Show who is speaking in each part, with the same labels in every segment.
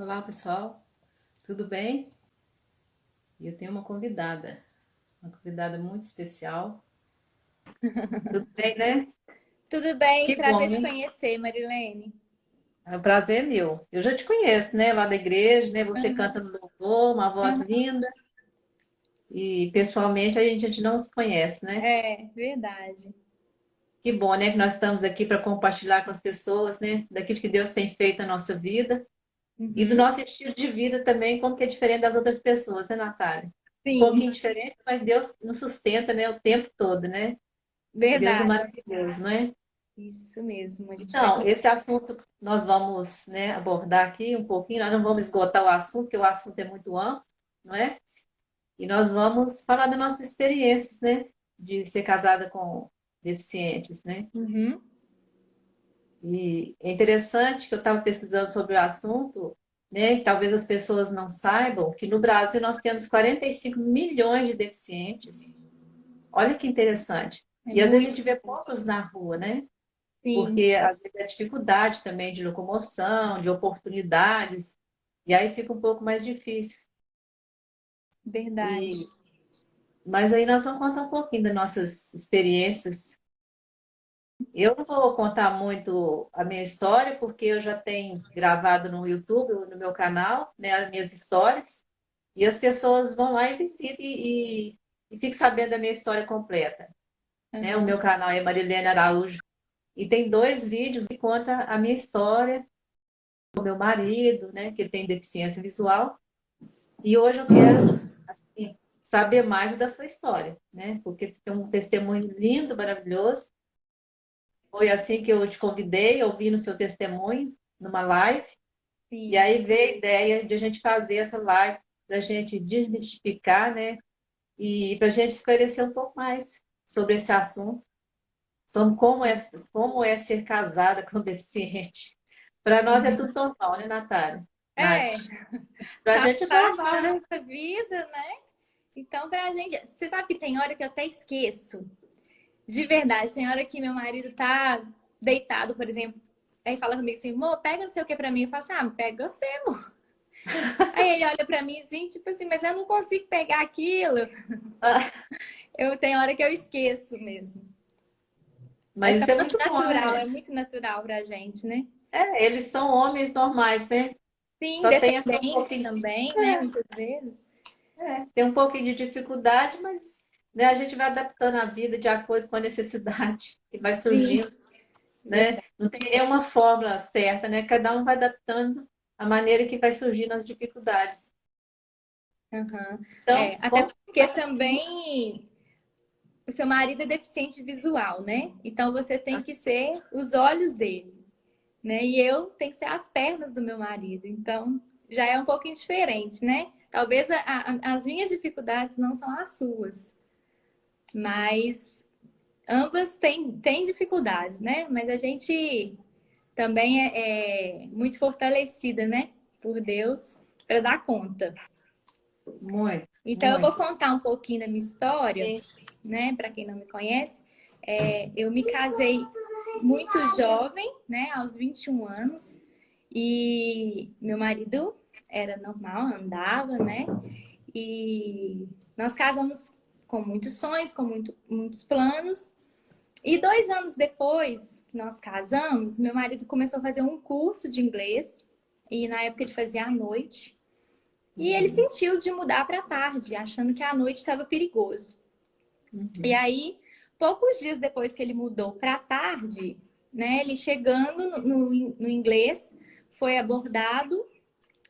Speaker 1: Olá, pessoal. Tudo bem? E eu tenho uma convidada muito especial. Tudo bem, né?
Speaker 2: Tudo bem?
Speaker 1: Que bom,
Speaker 2: Prazer te
Speaker 1: né?
Speaker 2: conhecer, Marilene.
Speaker 1: É um prazer meu. Eu já te conheço, né? Lá da igreja, né? Você
Speaker 2: Aham,
Speaker 1: canta no louvor, uma voz
Speaker 2: aham.
Speaker 1: linda. E pessoalmente a gente não se conhece, né?
Speaker 2: É, verdade.
Speaker 1: Que bom, né? Que nós estamos aqui para compartilhar com as pessoas, né? Daquilo que Deus tem feito na nossa vida e do
Speaker 2: Uhum.
Speaker 1: nosso estilo de vida também, como que é diferente das outras pessoas, né, Natália? Um
Speaker 2: Sim,
Speaker 1: pouquinho diferente, mas Deus nos sustenta, né? O tempo todo, né? Deus é
Speaker 2: verdade.
Speaker 1: maravilhoso, não é?
Speaker 2: Isso mesmo. A gente vai.
Speaker 1: Então, esse assunto nós vamos, né, abordar aqui um pouquinho, nós não vamos esgotar o assunto, porque o assunto é muito amplo, não é? E nós vamos falar das nossas experiências, né, de ser casada com deficientes, né?
Speaker 2: Uhum.
Speaker 1: E é interessante que eu estava pesquisando sobre o assunto, né, e talvez as pessoas não saibam que no Brasil nós temos 45 milhões de deficientes. Olha que interessante.
Speaker 2: É
Speaker 1: E às vezes a
Speaker 2: muito,
Speaker 1: gente vê poucos na rua, né?
Speaker 2: sim,
Speaker 1: Porque às vezes é dificuldade também de locomoção, de oportunidades, e aí fica um pouco mais difícil.
Speaker 2: verdade.
Speaker 1: E, mas aí nós vamos contar um pouquinho das nossas experiências. Eu não vou contar muito a minha história, porque eu já tenho gravado no YouTube, no meu canal, né, as minhas histórias, e as pessoas vão lá e visitam e ficam sabendo da minha história completa. Né? O
Speaker 2: Aham.
Speaker 1: meu canal é Marilene Araújo, e tem dois vídeos que conta a minha história, o meu marido, né, que ele tem deficiência visual. E hoje eu quero assim, saber mais da sua história, né? Porque tem um testemunho lindo, maravilhoso. Foi assim que eu te convidei, ouvindo o seu testemunho numa live. E
Speaker 2: Sim.
Speaker 1: aí veio a ideia de a gente fazer essa live para a gente desmistificar, né? E para a gente esclarecer um pouco mais sobre esse assunto, sobre como é ser casada com deficiente. Para nós é tudo normal, né, Natália? Nath?
Speaker 2: É,
Speaker 1: Para a
Speaker 2: faz
Speaker 1: gente é
Speaker 2: parte
Speaker 1: normal,
Speaker 2: da
Speaker 1: né?
Speaker 2: nossa vida, né? Então, pra gente. Você sabe que tem hora que eu até esqueço. De verdade, tem hora que meu marido tá deitado, por exemplo. Aí fala comigo assim, amor, pega não sei o que pra mim. Eu falo assim, ah, pega você, amor. Aí ele olha pra mim assim, tipo assim, mas eu não consigo pegar aquilo. Eu tenho hora que eu esqueço mesmo. É
Speaker 1: Mas
Speaker 2: tão
Speaker 1: isso é muito bom,
Speaker 2: natural,
Speaker 1: né?
Speaker 2: é muito natural pra gente, né?
Speaker 1: É, eles são homens normais, né?
Speaker 2: Sim,
Speaker 1: Só tem até um
Speaker 2: dependentes
Speaker 1: pouquinho,
Speaker 2: também, né? Muitas vezes.
Speaker 1: tem um pouquinho de dificuldade, mas né, a gente vai adaptando a vida de acordo com a necessidade que vai
Speaker 2: Sim,
Speaker 1: surgindo, né?
Speaker 2: verdade.
Speaker 1: Não tem nenhuma fórmula certa, né? Cada um vai adaptando a maneira que vai surgindo as dificuldades.
Speaker 2: Aham. É,
Speaker 1: Então,
Speaker 2: até
Speaker 1: vamos
Speaker 2: porque
Speaker 1: contar um pouquinho.
Speaker 2: também o seu marido é deficiente visual, né? Então você tem que ser os olhos dele, né? E eu tenho que ser as pernas do meu marido. Então já é um pouquinho diferente, né? Talvez as minhas dificuldades não são as suas, mas ambas têm dificuldades, né? Mas a gente também é muito fortalecida, né? Por Deus para dar conta.
Speaker 1: Muito,
Speaker 2: Então eu vou
Speaker 1: muito.
Speaker 2: contar um pouquinho da minha história,
Speaker 1: Sim.
Speaker 2: né? Para quem não me conhece, eu me casei muito jovem, né? Aos 21 anos. E meu marido era normal, andava, né? E nós casamos com muitos sonhos, com muitos planos. E 2 anos depois que nós casamos, meu marido começou a fazer um curso de inglês. E na época ele fazia à noite. E ele
Speaker 1: Uhum,
Speaker 2: sentiu de mudar para tarde, achando que à noite estava perigoso. E
Speaker 1: uhum,
Speaker 2: aí, poucos dias depois que ele mudou para tarde, né, ele chegando no inglês, foi abordado,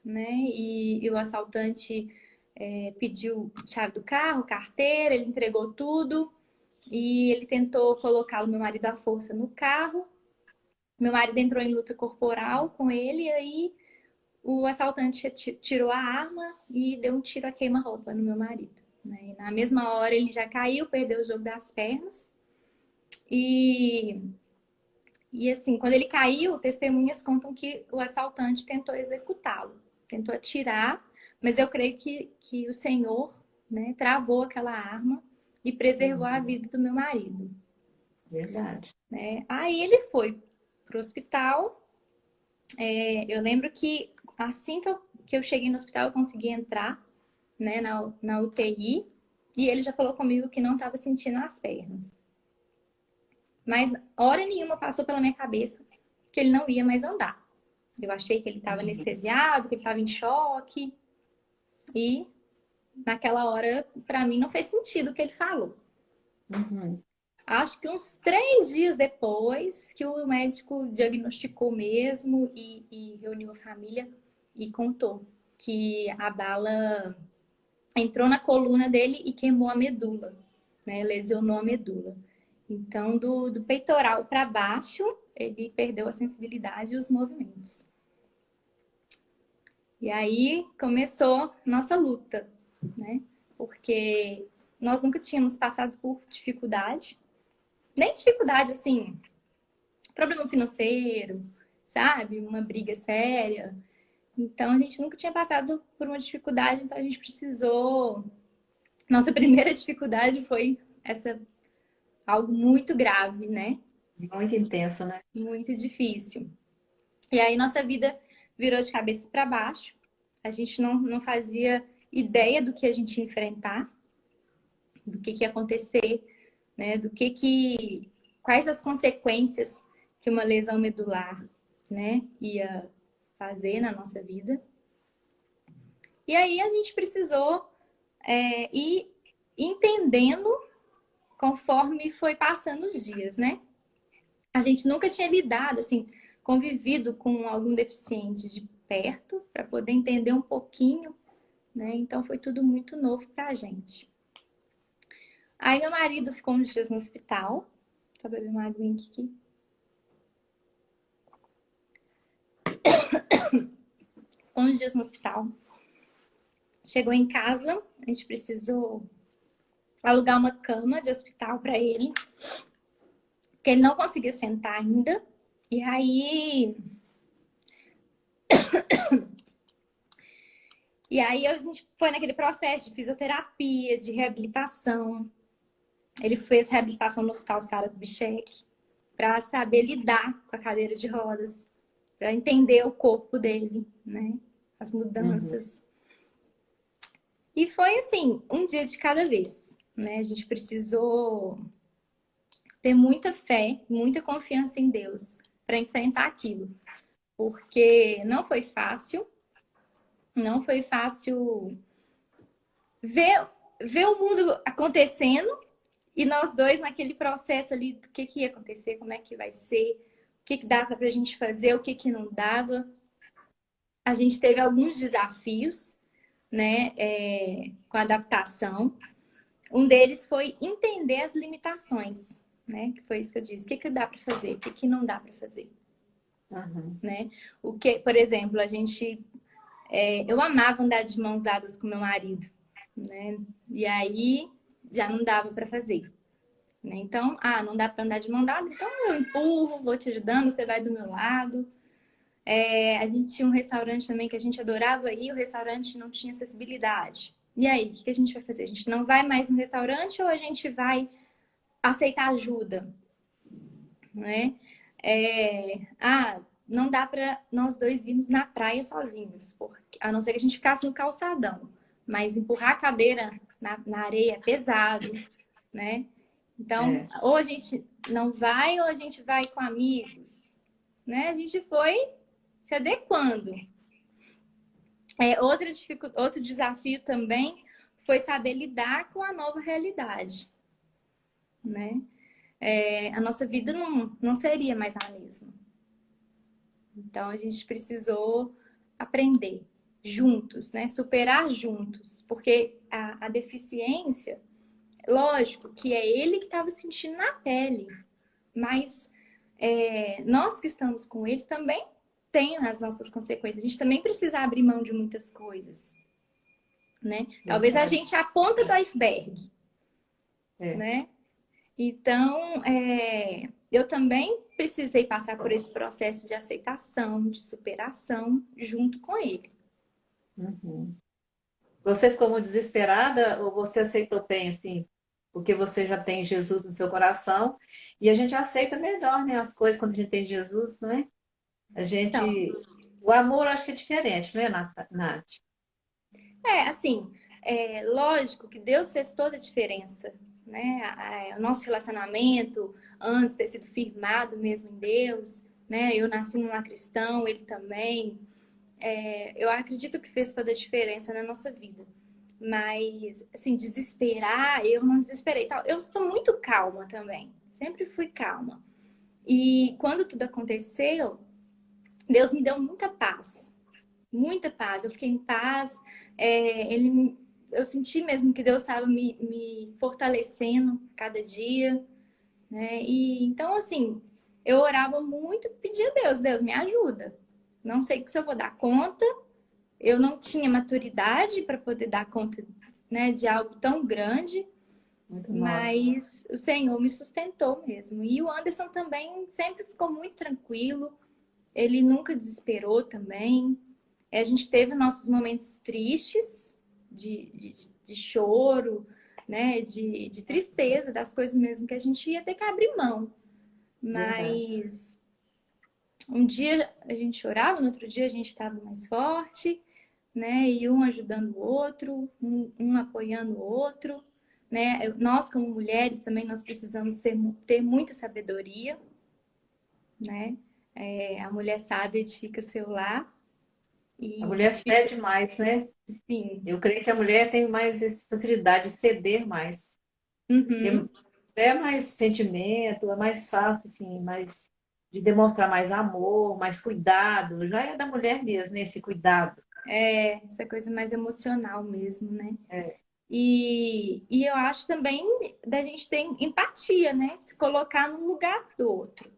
Speaker 2: né, e o assaltante pediu chave do carro, carteira, ele entregou tudo e ele tentou colocá-lo, meu marido, à força no carro. Meu marido entrou em luta corporal com ele e aí o assaltante tirou a arma e deu um tiro a queima-roupa no meu marido. Né? E na mesma hora ele já caiu, perdeu o jogo das pernas. E, e assim, quando ele caiu, testemunhas contam que o assaltante tentou executá-lo, tentou atirar, mas eu creio que o Senhor, né, travou aquela arma e preservou a
Speaker 1: uhum.
Speaker 2: vida do meu marido.
Speaker 1: Verdade.
Speaker 2: Né? Aí ele foi para o hospital. Eu lembro que assim que eu cheguei no hospital, eu consegui entrar, né, na UTI. E ele já falou comigo que não estava sentindo as pernas. Mas hora nenhuma passou pela minha cabeça que ele não ia mais andar. Eu achei que ele estava anestesiado, que ele estava em choque. E naquela hora, para mim, não fez sentido o que ele falou.
Speaker 1: Uhum.
Speaker 2: Acho que uns 3 dias depois que o médico diagnosticou mesmo e reuniu a família e contou que a bala entrou na coluna dele e queimou a medula, né? Lesionou a medula. Então, do peitoral para baixo, ele perdeu a sensibilidade e os movimentos. E aí começou nossa luta, né? Porque nós nunca tínhamos passado por dificuldade, nem dificuldade assim, problema financeiro, sabe? Uma briga séria. Então a gente nunca tinha passado por uma dificuldade, então a gente precisou. Nossa primeira dificuldade foi essa algo muito grave, né?
Speaker 1: Muito intenso, né?
Speaker 2: Muito difícil. E aí nossa vida virou de cabeça para baixo. A gente não fazia ideia do que a gente ia enfrentar, do que ia acontecer, né? Quais as consequências que uma lesão medular, né, ia fazer na nossa vida. E aí a gente precisou ir entendendo conforme foi passando os dias, né? A gente nunca tinha lidado, assim, convivido com algum deficiente de perto para poder entender um pouquinho, né? Então foi tudo muito novo para a gente. Aí meu marido ficou uns dias no hospital. Só beber uma aguinha aqui. Ficou uns dias no hospital. Chegou em casa, a gente precisou alugar uma cama de hospital para ele, porque ele não conseguia sentar ainda. E aí a gente foi naquele processo de fisioterapia, de reabilitação. Ele fez reabilitação no Hospital Sara Kubitschek para saber lidar com a cadeira de rodas, para entender o corpo dele, né? As mudanças. E foi assim, um dia de cada vez, né? A gente precisou ter muita fé, muita confiança em Deus para enfrentar aquilo. Porque não foi fácil ver o mundo acontecendo e nós dois naquele processo ali do que ia acontecer, como é que vai ser, o que dava pra gente fazer, o que não dava. A gente teve alguns desafios, né, com a adaptação. Um deles foi entender as limitações, né, que foi isso que eu disse. O que dá para fazer, o que não dá para fazer. Né? Por exemplo, eu amava andar de mãos dadas com meu marido, né? E aí já não dava para fazer, né? Então, não dá para andar de mão dada, então eu empurro, vou te ajudando, você vai do meu lado. A gente tinha um restaurante também que a gente adorava ir, o restaurante não tinha acessibilidade. E aí, o que a gente vai fazer? A gente não vai mais no restaurante ou a gente vai aceitar ajuda? Né? Não dá para nós dois irmos na praia sozinhos, a não ser que a gente ficasse no calçadão. Mas empurrar a cadeira na areia é pesado, né? Então, ou a gente não vai ou a gente vai com amigos, né? A gente foi se adequando. Outro desafio também foi saber lidar com a nova realidade, né? A nossa vida não seria mais a mesma. Então, a gente precisou aprender juntos, né? Superar juntos. Porque a deficiência, lógico que é ele que estava sentindo na pele. Mas nós que estamos com ele também tem as nossas consequências. A gente também precisa abrir mão de muitas coisas. Né? Talvez a gente é a ponta do iceberg. Né? Então, eu também precisei passar por esse processo de aceitação, de superação, junto com ele.
Speaker 1: Você ficou muito desesperada ou você aceitou bem, assim, porque você já tem Jesus no seu coração e a gente aceita melhor, né, as coisas quando a gente tem Jesus, não é? A gente O amor eu acho que é diferente, não é, Nath?
Speaker 2: Assim, lógico que Deus fez toda a diferença, né? O nosso relacionamento, antes de ter sido firmado mesmo em Deus, né? Eu nasci num lar cristão, ele também. Eu acredito que fez toda a diferença na nossa vida. Mas, assim, desesperar, eu não desesperei. Tal. Eu sou muito calma também. Sempre fui calma. E quando tudo aconteceu, Deus me deu muita paz. Muita paz. Eu fiquei em paz. Eu senti mesmo que Deus estava me fortalecendo cada dia, né? E então, assim, eu orava muito, pedia a Deus, Deus, me ajuda. Não sei se eu vou dar conta. Eu não tinha maturidade para poder dar conta, né, de algo tão grande,
Speaker 1: Muito nova.
Speaker 2: mas o Senhor me sustentou mesmo. E o Anderson também sempre ficou muito tranquilo. Ele nunca desesperou também. A gente teve nossos momentos tristes, de choro, né? De tristeza das coisas mesmo que a gente ia ter que abrir mão.
Speaker 1: Verdade.
Speaker 2: Mas um dia a gente chorava, no outro dia a gente estava mais forte, né? E um ajudando o outro, um apoiando o outro, né? Nós, como mulheres, também nós precisamos ter muita sabedoria, né? A mulher sábia edifica seu lar
Speaker 1: A
Speaker 2: e
Speaker 1: mulher
Speaker 2: edifica,
Speaker 1: cede mais, né?
Speaker 2: sim.
Speaker 1: Eu creio que a mulher tem mais essa facilidade de ceder mais. Porque
Speaker 2: Uhum.
Speaker 1: é mais sentimento, é mais fácil, assim, mais de demonstrar mais amor, mais cuidado. Já é da mulher mesmo, né? Esse cuidado.
Speaker 2: Essa coisa mais emocional mesmo, né?
Speaker 1: É
Speaker 2: E eu acho também da gente ter empatia, né? Se colocar no lugar do outro.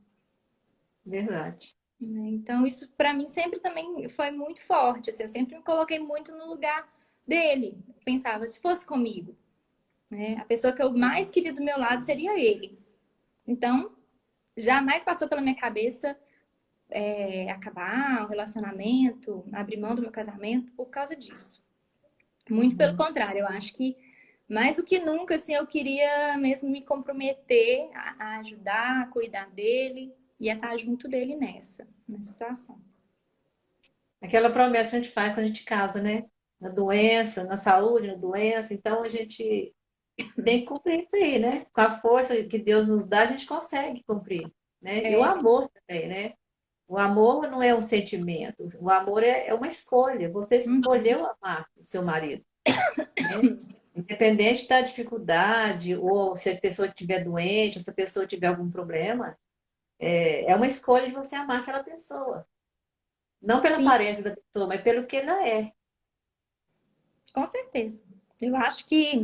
Speaker 1: verdade.
Speaker 2: Né? Então, isso para mim sempre também foi muito forte. Assim, eu sempre me coloquei muito no lugar dele. Pensava, se fosse comigo, né? A pessoa que eu mais queria do meu lado seria ele. Então, jamais passou pela minha cabeça acabar o relacionamento, abrir mão do meu casamento por causa disso. Muito pelo
Speaker 1: Uhum.
Speaker 2: contrário, eu acho que mais do que nunca, assim, eu queria mesmo me comprometer a ajudar, a cuidar dele e a estar junto dele nessa situação.
Speaker 1: Aquela promessa que a gente faz quando a gente casa, né? Na doença, na saúde, na doença. Então, a gente tem que cumprir isso aí, né? Com a força que Deus nos dá, a gente consegue cumprir, né? E o
Speaker 2: É,
Speaker 1: amor também, né? O amor não é um sentimento, o amor é uma escolha. Você
Speaker 2: uhum,
Speaker 1: escolheu amar o seu marido, né? Independente da dificuldade, ou se a pessoa estiver doente, ou se a pessoa tiver algum problema, é uma escolha de você amar aquela pessoa. Não pela
Speaker 2: sim,
Speaker 1: aparência da pessoa, mas pelo que ela é.
Speaker 2: com certeza. Eu acho que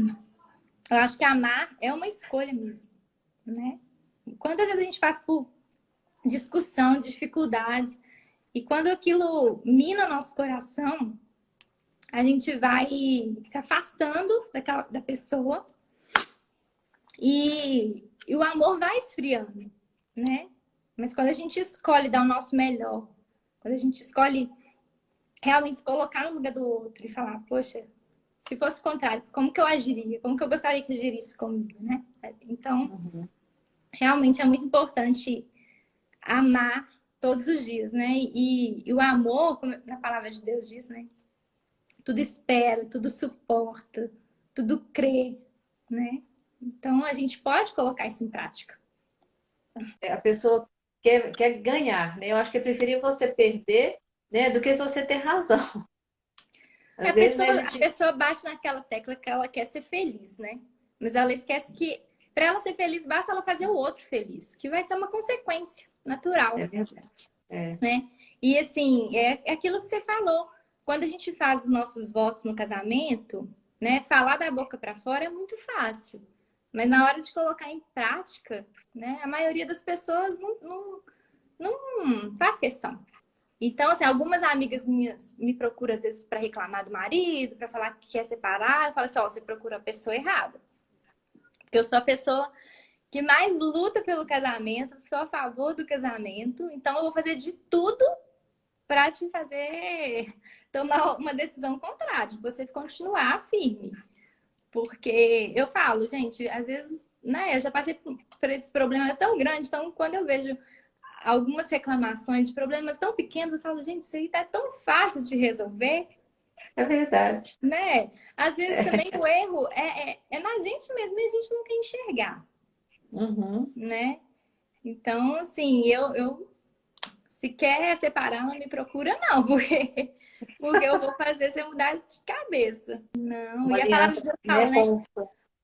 Speaker 2: eu acho que amar é uma escolha mesmo, né? Quantas vezes a gente passa por discussão, dificuldades, e quando aquilo mina nosso coração, a gente vai se afastando da pessoa e o amor vai esfriando, né? Mas quando a gente escolhe dar o nosso melhor, quando a gente escolhe realmente se colocar no lugar do outro e falar, poxa, se fosse o contrário, como que eu agiria? Como que eu gostaria que agirisse comigo, né? Então,
Speaker 1: Uhum.
Speaker 2: realmente é muito importante amar todos os dias, né? E o amor, como na palavra de Deus diz, né? Tudo espera, tudo suporta, tudo crê, né? Então a gente pode colocar isso em prática.
Speaker 1: A pessoa quer ganhar, né? Eu acho que é preferível você perder, né, do que você ter razão.
Speaker 2: A
Speaker 1: Às vezes,
Speaker 2: pessoa,
Speaker 1: né, a
Speaker 2: a
Speaker 1: gente...
Speaker 2: pessoa bate naquela tecla que ela quer ser feliz, né? Mas ela esquece que para ela ser feliz basta ela fazer o outro feliz, que vai ser uma consequência
Speaker 1: É
Speaker 2: natural,
Speaker 1: verdade. É.
Speaker 2: né? E assim, é aquilo que você falou. Quando a gente faz os nossos votos no casamento, né? Falar da boca para fora é muito fácil. Mas na hora de colocar em prática, né? A maioria das pessoas não faz questão. Então, assim, algumas amigas minhas me procuram às vezes para reclamar do marido, para falar que quer separar. Eu falo assim: ó, você procura a pessoa errada. Porque eu sou a pessoa que mais luta pelo casamento, sou a favor do casamento. Então, eu vou fazer de tudo para te fazer tomar uma decisão contrária, de você continuar firme. Porque eu falo, gente, às vezes, né, eu já passei por esse problema tão grande, então quando eu vejo algumas reclamações de problemas tão pequenos, eu falo, gente, isso aí tá tão fácil de resolver,
Speaker 1: É verdade.
Speaker 2: né? Às vezes também
Speaker 1: É.
Speaker 2: o erro é na gente mesmo e a gente não quer enxergar,
Speaker 1: Uhum.
Speaker 2: né? Então, assim, se quer separar, não me procura, não, porque eu vou fazer você mudar de cabeça. Não,
Speaker 1: Uma
Speaker 2: e a palavra
Speaker 1: aliança,
Speaker 2: de Deus fala,
Speaker 1: né,
Speaker 2: né?
Speaker 1: com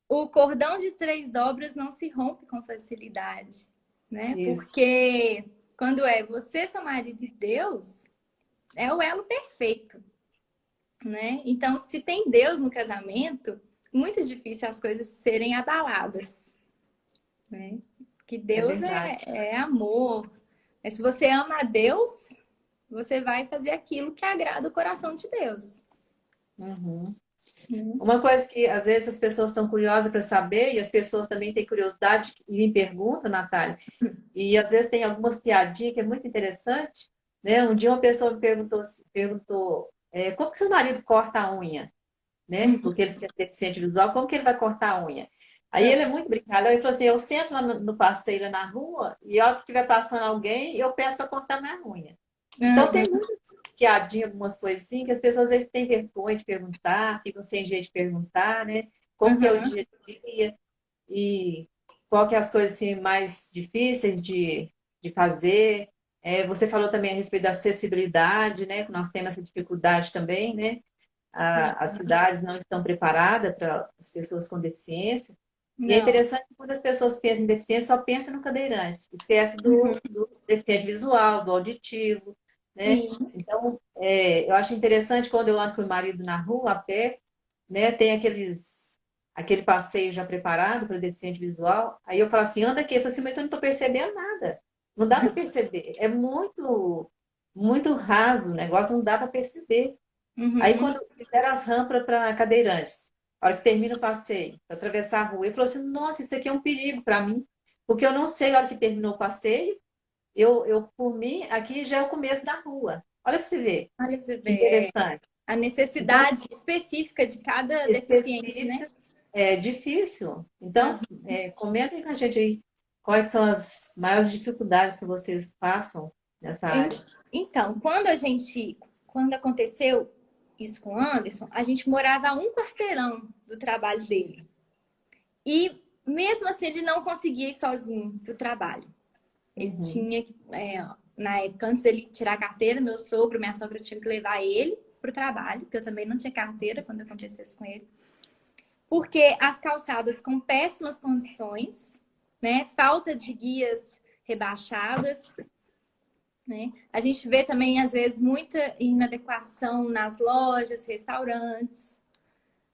Speaker 2: O cordão de 3 dobras não se rompe com facilidade, né?
Speaker 1: isso.
Speaker 2: Porque quando é você, seu marido e Deus, é o elo perfeito, né? Então, se tem Deus no casamento, muito difícil as coisas serem abaladas, né? Que
Speaker 1: É
Speaker 2: Deus
Speaker 1: verdade.
Speaker 2: é amor. Mas se você ama a Deus, você vai fazer aquilo que agrada o coração de Deus.
Speaker 1: Uhum.
Speaker 2: Né?
Speaker 1: Uma coisa que às vezes as pessoas estão curiosas para saber, e as pessoas também têm curiosidade e me perguntam, Natália, e às vezes tem algumas piadinhas que é muito interessante, né? Um dia uma pessoa me perguntou como que seu marido corta a unha, né? Porque ele é deficiente visual, como que ele vai cortar a unha? Aí ele é muito brincalhão, ele falou assim, eu sento lá no passeio, lá na rua, e a hora que estiver passando alguém, eu peço para cortar minha unha. Então tem
Speaker 2: Uhum,
Speaker 1: muitas piadinhas, algumas coisas assim, que as pessoas às vezes têm vergonha de perguntar, ficam sem jeito de perguntar, né? Como que é o
Speaker 2: uhum.
Speaker 1: dia a dia e qual que é as coisas assim, mais difíceis de fazer. Você falou também a respeito da acessibilidade, né? Que nós temos essa dificuldade também, né? As cidades não estão preparadas para as pessoas com deficiência. E é
Speaker 2: Não.
Speaker 1: interessante que quando as pessoas pensam em deficiência, só pensam no cadeirante, esquece
Speaker 2: Uhum.
Speaker 1: do deficiente visual, do auditivo, né?
Speaker 2: Sim.
Speaker 1: Então, eu acho interessante quando eu ando com o marido na rua, a pé, né? Tem aquele passeio já preparado para o deficiente visual. Aí eu falo assim, anda aqui. Eu falo assim, mas eu não estou percebendo nada. Não dá para perceber. É muito, muito raso o negócio, não dá para perceber. Aí,
Speaker 2: Uhum.
Speaker 1: quando fizeram as rampas para cadeirantes, a hora que termina o passeio, para atravessar a rua, ele falou assim: Nossa, isso aqui é um perigo para mim, porque eu não sei a hora que terminou o passeio, por mim, aqui já é o começo da rua. Olha para você ver,
Speaker 2: Olha pra você
Speaker 1: que
Speaker 2: ver,
Speaker 1: interessante.
Speaker 2: a
Speaker 1: Então,
Speaker 2: necessidade específica de cada deficiente, né?
Speaker 1: específica é difícil.
Speaker 2: Ah,
Speaker 1: Então, comentem com a gente aí quais são as maiores dificuldades que vocês passam nessa
Speaker 2: en-
Speaker 1: área.
Speaker 2: Então, quando aconteceu isso com o Anderson, a gente morava a um quarteirão do trabalho dele. E mesmo assim, ele não conseguia ir sozinho pro trabalho. Ele
Speaker 1: Uhum,
Speaker 2: tinha que, na época, antes dele tirar a carteira, meu sogro, minha sogra tinha que levar ele pro trabalho, porque eu também não tinha carteira quando acontecesse com ele. Porque as calçadas com péssimas condições, né? Falta de guias rebaixadas, né? A gente vê também, às vezes, muita inadequação nas lojas, restaurantes,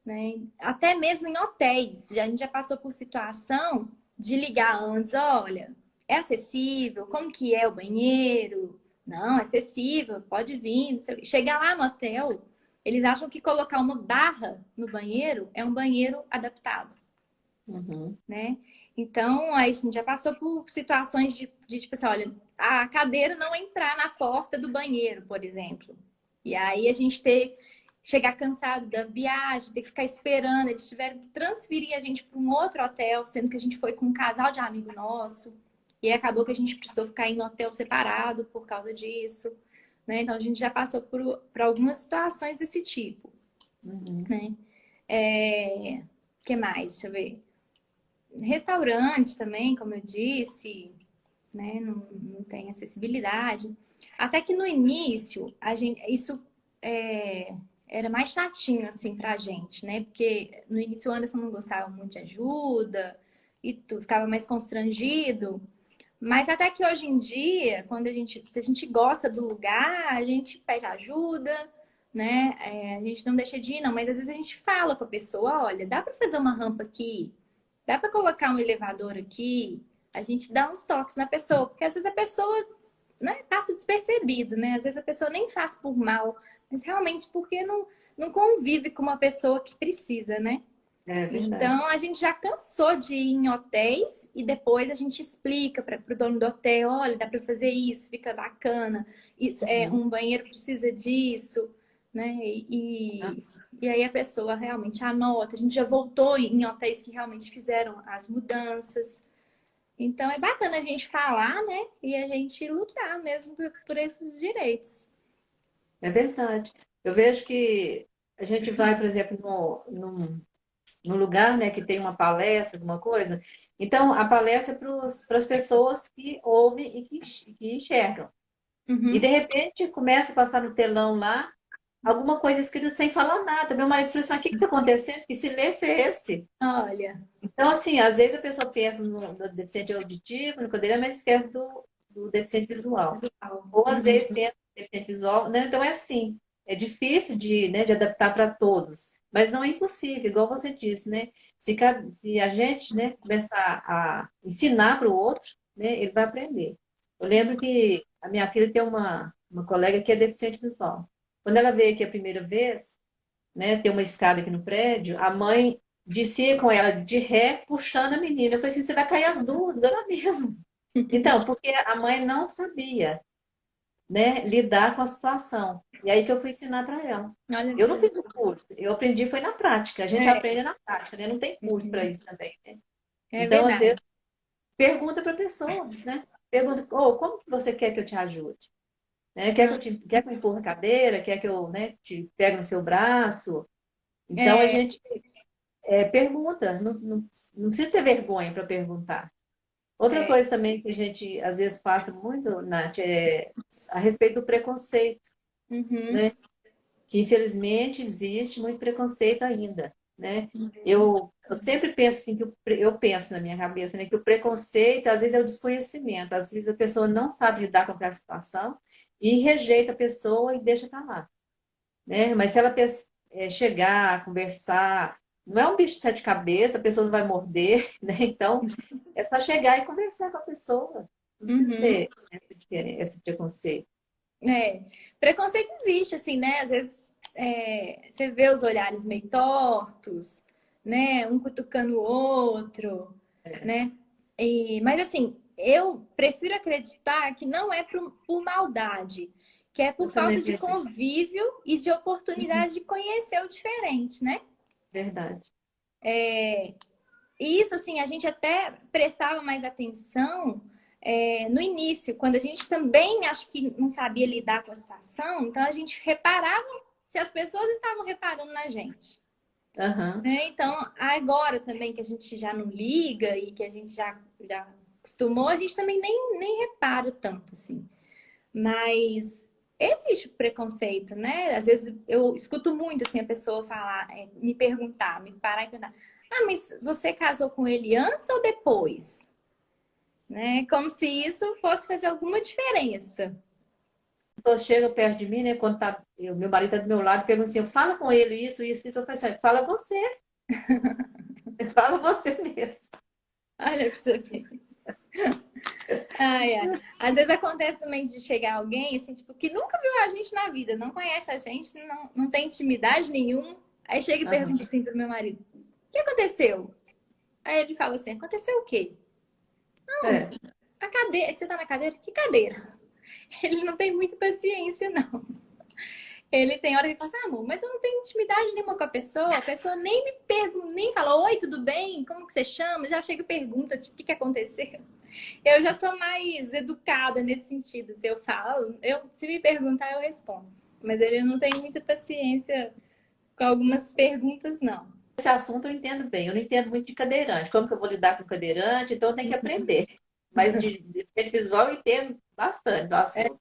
Speaker 2: né? Até mesmo em hotéis. A gente já passou por situação de ligar antes, olha, é acessível? Como que é o banheiro? Não, é acessível, pode vir. Não sei o quê. Chegar lá no hotel, eles acham que colocar uma barra no banheiro é um banheiro adaptado,
Speaker 1: uhum,
Speaker 2: né? Então, a gente já passou por situações de tipo assim, olha, a cadeira não entrar na porta do banheiro, por exemplo. E aí a gente chegar cansado da viagem, ter que ficar esperando. Eles tiveram que transferir a gente para um outro hotel, sendo que a gente foi com um casal de amigo nosso. E aí acabou que a gente precisou ficar em hotel separado por causa disso, né? Então a gente já passou por algumas situações desse tipo,
Speaker 1: uhum.
Speaker 2: né? Que mais? Deixa eu ver. Restaurante também, como eu disse, né? Não tem acessibilidade. Até que no início, isso é, era mais chatinho, assim, pra gente, né? Porque no início o Anderson não gostava muito de ajuda e tu ficava mais constrangido. Mas até que hoje em dia, se a gente gosta do lugar, a gente pede ajuda, né? A gente não deixa de ir, não. Mas às vezes a gente fala com a pessoa, olha, dá para fazer uma rampa aqui? Dá para colocar um elevador aqui? A gente dá uns toques na pessoa, porque às vezes a pessoa, né, passa despercebido, né? Às vezes a pessoa nem faz por mal, mas realmente porque não convive com uma pessoa que precisa, né?
Speaker 1: É verdade.
Speaker 2: Então a gente já cansou de ir em hotéis e depois a gente explica para o dono do hotel, olha, dá para fazer isso, fica bacana, isso é
Speaker 1: Uhum.
Speaker 2: um banheiro precisa disso, né? E aí a pessoa realmente anota. A gente já voltou em hotéis que realmente fizeram as mudanças, Então é bacana a gente falar, né? E a gente lutar mesmo por esses direitos.
Speaker 1: É verdade. Eu vejo que a gente vai, por exemplo, no lugar, né, que tem uma palestra, alguma coisa. Então, a palestra é para as pessoas que ouvem e que enxergam. E, de
Speaker 2: Uhum.
Speaker 1: repente, começa a passar no telão lá alguma coisa escrita sem falar nada. Meu marido falou assim, o que está acontecendo? Que silêncio é esse?
Speaker 2: Olha,
Speaker 1: Então, assim, às vezes a pessoa pensa no deficiente auditivo, no cadeira, mas esquece do deficiente visual.
Speaker 2: visual.
Speaker 1: Ou às vezes
Speaker 2: Uhum.
Speaker 1: pensa no deficiente visual, né? Então é assim, é difícil né, de adaptar para todos, mas não é impossível, igual você disse, né? Se a gente, né, começar a ensinar para o outro, né, ele vai aprender. Eu lembro que a minha filha tem uma colega que é deficiente visual. Quando ela veio aqui a primeira vez, né, tem uma escada aqui no prédio, a mãe descia com ela de ré, puxando a menina. Eu falei assim, você vai cair as duas, dela mesmo. Então, porque a mãe não sabia, né, lidar com a situação. E aí que eu fui ensinar para ela.
Speaker 2: Olha pra
Speaker 1: Eu não
Speaker 2: você ver.
Speaker 1: fiz o curso, eu aprendi foi na prática. A gente
Speaker 2: É,
Speaker 1: aprende na prática, né? Não tem curso para
Speaker 2: uhum.
Speaker 1: isso também, né?
Speaker 2: É
Speaker 1: Então, às vezes,
Speaker 2: verdade.
Speaker 1: pergunta para a pessoa, né? Pergunta, como que você quer que eu te ajude? Né?
Speaker 2: Não,
Speaker 1: Quer que eu empurre a cadeira? Quer que eu, né, te pegue no seu braço? Então, a
Speaker 2: é,
Speaker 1: gente pergunta, não precisa ter vergonha para perguntar. Outra
Speaker 2: é,
Speaker 1: coisa também que a gente às vezes passa muito, Nath, é a respeito do preconceito,
Speaker 2: uhum,
Speaker 1: né? Que infelizmente existe muito preconceito ainda, né?
Speaker 2: uhum.
Speaker 1: Eu sempre penso assim, eu penso na minha cabeça, né, que o preconceito às vezes é o desconhecimento, às vezes a pessoa não sabe lidar com aquela situação e rejeita a pessoa e deixa para lá, né? Mas se ela chegar, conversar, não é um bicho de sete cabeças, a pessoa não vai morder, né? Então, é só chegar e conversar com a pessoa. Não precisa
Speaker 2: Uhum.
Speaker 1: ter esse preconceito.
Speaker 2: É. Preconceito existe, assim, né? Às vezes você vê os olhares meio tortos, né? Um cutucando o outro, né? Mas assim, eu prefiro acreditar que não é por maldade, que é por
Speaker 1: Eu também
Speaker 2: falta de
Speaker 1: pensei,
Speaker 2: convívio e de oportunidade de conhecer o diferente, né?
Speaker 1: verdade.
Speaker 2: E isso, assim, a gente até prestava mais atenção no início, quando a gente também acho que não sabia lidar com a situação, então a gente reparava se as pessoas estavam reparando na gente.
Speaker 1: Aham.
Speaker 2: Né? Então, agora também que a gente já não liga e que a gente já acostumou, a gente também nem repara tanto, assim. Mas existe preconceito, né? Às vezes eu escuto muito assim a pessoa falar, me perguntar, me parar e perguntar: "Ah, mas você casou com ele antes ou depois?" Né? Como se isso fosse fazer alguma diferença.
Speaker 1: Então, chega perto de mim, né? Quando meu marido está do meu lado, pergunta assim, fala com ele isso, isso, isso. Eu falei assim, fala você, fala você mesmo.
Speaker 2: Olha pra você ver. Ai, ai. Às vezes acontece também de chegar alguém assim, tipo, que nunca viu a gente na vida, não conhece a gente, não tem intimidade nenhuma. Aí chega e pergunta
Speaker 1: Aham.
Speaker 2: assim pro meu marido: "O que aconteceu?" Aí ele fala assim: "Aconteceu o quê?" "Não,
Speaker 1: É,
Speaker 2: a cadeira, você tá na cadeira? Que cadeira?" Ele não tem muita paciência, não. Ele tem hora que ele fala assim, amor, mas eu não tenho intimidade nenhuma com a pessoa nem me pergunta, nem fala, oi, tudo bem? Como que você chama? Já chega e pergunta, tipo, o que que aconteceu? Eu já sou mais educada nesse sentido. Se eu falo, se me perguntar, eu respondo. Mas ele não tem muita paciência com algumas perguntas, não.
Speaker 1: esse assunto eu entendo bem. Eu não entendo muito de cadeirante. Como que eu vou lidar com cadeirante? Então, eu tenho que aprender. Mas de efeito visual eu entendo bastante do assunto.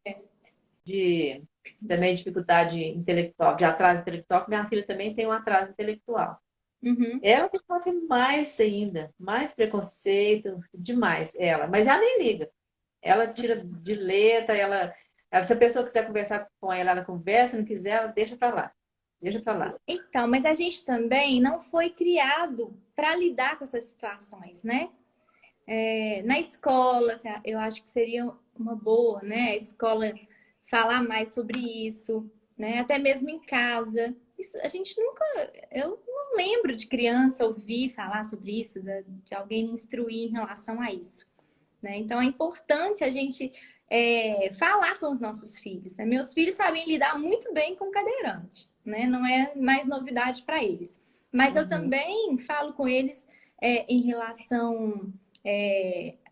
Speaker 1: De também dificuldade intelectual, de atraso intelectual, porque minha filha também tem um atraso intelectual.
Speaker 2: Uhum.
Speaker 1: Ela que sofre mais ainda, mais preconceito, demais, ela. Mas ela nem liga. Ela tira de letra, se a pessoa quiser conversar com ela, ela conversa, se não quiser, ela deixa para lá. Deixa para lá.
Speaker 2: Então, mas a gente também não foi criado para lidar com essas situações, né? Na escola, assim, eu acho que seria uma boa, né? A escola falar mais sobre isso, né? Até mesmo em casa. A gente nunca, eu não lembro de criança ouvir falar sobre isso, de alguém me instruir em relação a isso, né? Então é importante a gente falar com os nossos filhos. Né? Meus filhos sabem lidar muito bem com cadeirante, né? Não é mais novidade para eles. Mas eu
Speaker 1: Uhum.
Speaker 2: também falo com eles em relação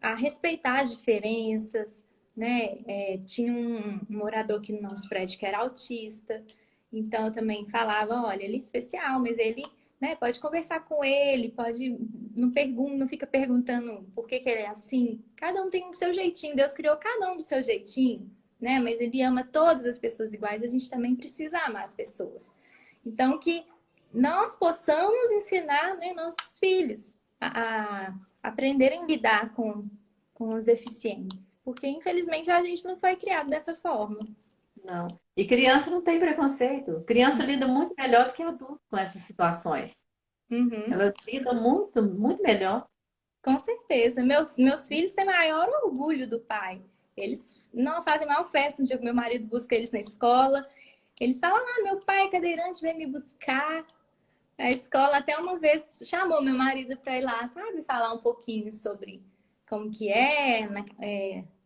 Speaker 2: a respeitar as diferenças, né? Tinha um morador aqui no nosso prédio que era autista, então eu também falava, olha, ele é especial, mas ele, né, pode conversar com ele, pode, não fica perguntando por que ele é assim. Cada um tem o seu jeitinho, Deus criou cada um do seu jeitinho, né? Mas ele ama todas as pessoas iguais, a gente também precisa amar as pessoas. Então, que nós possamos ensinar, né, nossos filhos a aprenderem a lidar com os deficientes. Porque, infelizmente, a gente não foi criado dessa forma.
Speaker 1: Não. E criança não tem preconceito. Criança lida muito melhor do que adulto com essas situações.
Speaker 2: Uhum,
Speaker 1: Ela lida muito, muito melhor.
Speaker 2: com certeza. Meus filhos têm maior orgulho do pai. Eles não fazem maior festa no dia que meu marido busca eles na escola. Eles falam, ah, meu pai é cadeirante, vem me buscar. A escola até uma vez chamou meu marido para ir lá, sabe? Falar um pouquinho sobre como que